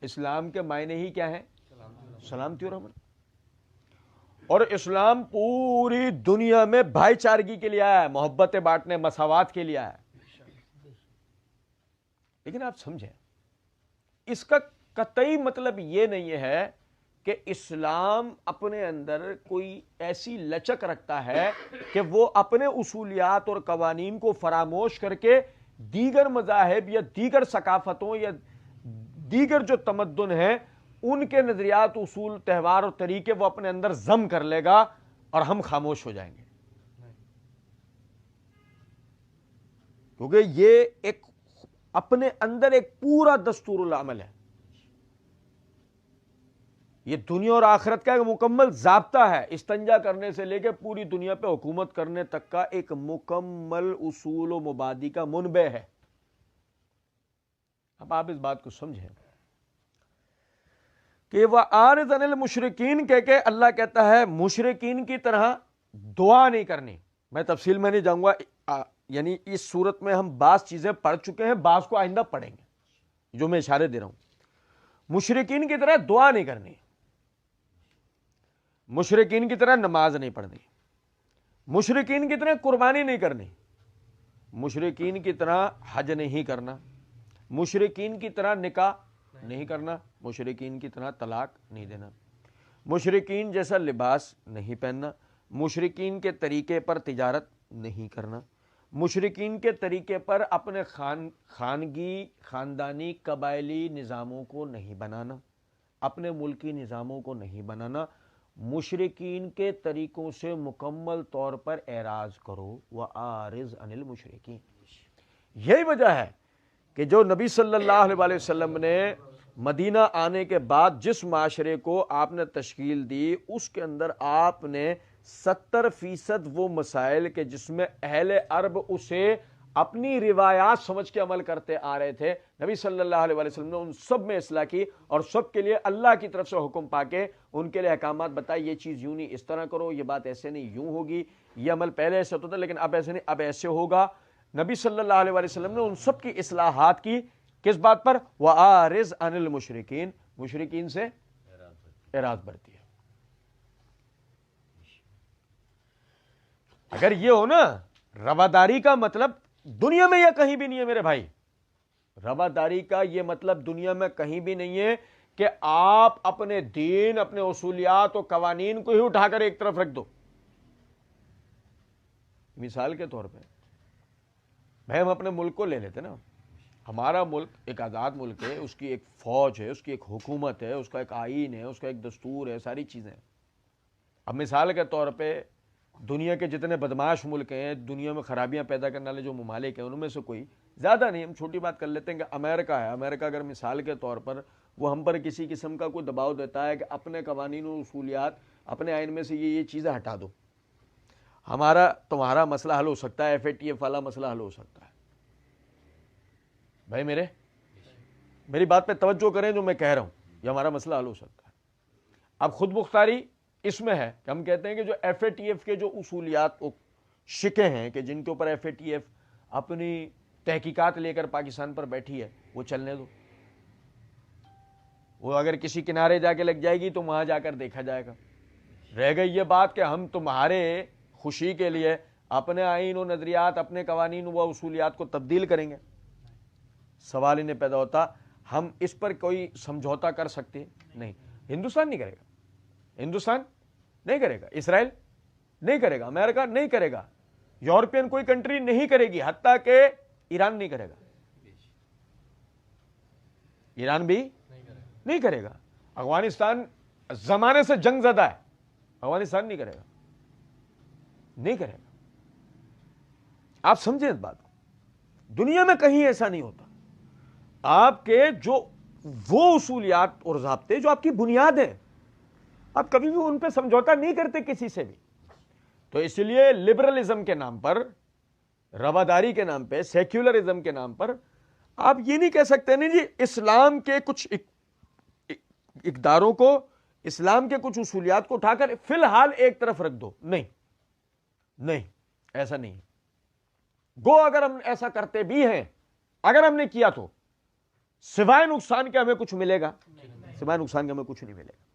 اسلام کے معنی ہی کیا ہیں؟ سلامتی اور امن. اور اسلام پوری دنیا میں بھائی چارگی کے لیے آیا ہے, محبت بانٹنے, مساوات کے لیے آیا ہے. لیکن آپ سمجھیں, اس کا قطعی مطلب یہ نہیں ہے کہ اسلام اپنے اندر کوئی ایسی لچک رکھتا ہے کہ وہ اپنے اصولیات اور قوانین کو فراموش کر کے دیگر مذاہب یا دیگر ثقافتوں یا دیگر جو تمدن ہیں ان کے نظریات, اصول, تہوار اور طریقے وہ اپنے اندر ضم کر لے گا اور ہم خاموش ہو جائیں گے. کیونکہ یہ ایک اپنے اندر ایک پورا دستور العمل ہے. یہ دنیا اور آخرت کا ایک مکمل ضابطہ ہے. استنجا کرنے سے لے کے پوری دنیا پہ حکومت کرنے تک کا ایک مکمل اصول و مبادی کا منبع ہے. اب آپ اس بات کو سمجھیں کہ وَأَعْرِضْ عَنِ الْمُشْرِكِينَ کہہ کے اللہ کہتا ہے مشرکین کی طرح دعا نہیں کرنی. میں تفصیل میں نہیں جاؤں گا, یعنی اس صورت میں ہم بعض چیزیں پڑھ چکے ہیں, بعض کو آئندہ پڑھیں گے, جو میں اشارے دے رہا ہوں. مشرکین کی طرح دعا نہیں کرنی, مشرکین کی طرح نماز نہیں پڑھنی, مشرکین کی طرح قربانی نہیں کرنی, مشرکین کی طرح حج نہیں کرنا, مشرکین کی طرح نکاح نہیں کرنا, مشرکین کی طرح طلاق نہیں دینا, مشرکین جیسا لباس نہیں پہننا, مشرکین کے طریقے پر تجارت نہیں کرنا, مشرکین کے طریقے پر اپنے خانگی, خاندانی, قبائلی نظاموں کو نہیں بنانا, اپنے ملکی نظاموں کو نہیں بنانا. مشرکین کے طریقوں سے مکمل طور پر اعراض کرو. وَأَعْرِضْ عَنِ الْمُشْرِكِينَ. یہی وجہ ہے کہ جو نبی صلی اللہ علیہ وسلم نے مدینہ آنے کے بعد جس معاشرے کو آپ نے تشکیل دی, اس کے اندر آپ نے 70% وہ مسائل کے جس میں اہل عرب اسے اپنی روایات سمجھ کے عمل کرتے آ رہے تھے, نبی صلی اللہ علیہ وسلم نے ان سب میں اصلاح کی اور سب کے لیے اللہ کی طرف سے حکم پا کے ان کے لیے احکامات بتائے. یہ چیز یوں نہیں, اس طرح کرو, یہ بات ایسے نہیں, یوں ہوگی, یہ عمل پہلے ایسے ہوتا تھا لیکن اب ایسے نہیں, اب ایسے ہوگا. نبی صلی اللہ علیہ وسلم نے ان سب کی اصلاحات کی. کس بات پر؟ وَأَعْرِضْ عَنِ الْمُشْرِكِينَ, مشرکین سے اعراض برتی ہے. اگر یہ ہو نا, رواداری کا مطلب دنیا میں یہ کہیں بھی نہیں ہے میرے بھائی. رواداری کا یہ مطلب دنیا میں کہیں بھی نہیں ہے کہ آپ اپنے دین, اپنے اصولیات و قوانین کو ہی اٹھا کر ایک طرف رکھ دو. مثال کے طور پہ بھائی ہم اپنے ملک کو لے لیتے نا. ہمارا ملک ایک آزاد ملک ہے, اس کی ایک فوج ہے, اس کی ایک حکومت ہے, اس کا ایک آئین ہے, اس کا ایک دستور ہے, ساری چیزیں. اب مثال کے طور پہ دنیا کے جتنے بدماش ملک ہیں, دنیا میں خرابیاں پیدا کرنے والے جو ممالک ہیں, ان میں سے کوئی زیادہ نہیں, ہم چھوٹی بات کر لیتے ہیں کہ امریکہ ہے. امریکہ اگر مثال کے طور پر وہ ہم پر کسی قسم کا کوئی دباؤ دیتا ہے کہ اپنے قوانین و اصولیات, اپنے آئین میں سے یہ چیزیں ہٹا دو, ہمارا تمہارا مسئلہ حل ہو سکتا ہے, FATF والا مسئلہ حل ہو سکتا ہے. بھائی میری بات پہ توجہ کریں, جو میں کہہ رہا ہوں یہ ہمارا مسئلہ حل ہو سکتا ہے. اب خود مختاری اس میں ہے کہ ہم کہتے ہیں کہ جو FATF کے جو اصولیات شکیں ہیں کہ جن کے اوپر FATF اپنی تحقیقات لے کر پاکستان پر بیٹھی ہے, وہ چلنے دو. وہ اگر کسی کنارے جا کے لگ جائے گی تو وہاں جا کر دیکھا جائے گا. رہ گئی یہ بات کہ ہم تمہارے خوشی کے لیے اپنے آئین و نظریات, اپنے قوانین و اصولیات کو تبدیل کریں گے. سوال انہیں پیدا ہوتا ہم اس پر کوئی سمجھوتا کر سکتے نہیں. ہندوستان نہیں کرے گا, ہندوستان نہیں کرے گا, اسرائیل نہیں کرے گا, امریکہ نہیں کرے گا, یورپین کوئی کنٹری نہیں کرے گی, حتیٰ کہ ایران نہیں کرے گا. ایران بھی نہیں کرے گا. افغانستان زمانے سے جنگ زدہ ہے, افغانستان نہیں کرے گا, نہیں کرے گا. آپ سمجھیں اس بات کو, دنیا میں کہیں ایسا نہیں ہوتا. آپ کے جو وہ اصولیات اور ضابطے جو آپ کی بنیاد ہیں, آپ کبھی بھی ان پہ سمجھوتا نہیں کرتے کسی سے بھی. تو اس لیے لبرلزم کے نام پر, رواداری کے نام پہ, سیکولرزم کے نام پر آپ یہ نہیں کہہ سکتے نہیں جی اسلام کے کچھ اقداروں کو, اسلام کے کچھ اصولیات کو اٹھا کر فی الحال ایک طرف رکھ دو. نہیں, ایسا نہیں ہے. گو اگر ہم ایسا کرتے بھی ہیں, اگر ہم نے کیا تو سوائے نقصان کے ہمیں کچھ ملے گا؟ سوائے نقصان کے ہمیں کچھ نہیں ملے گا.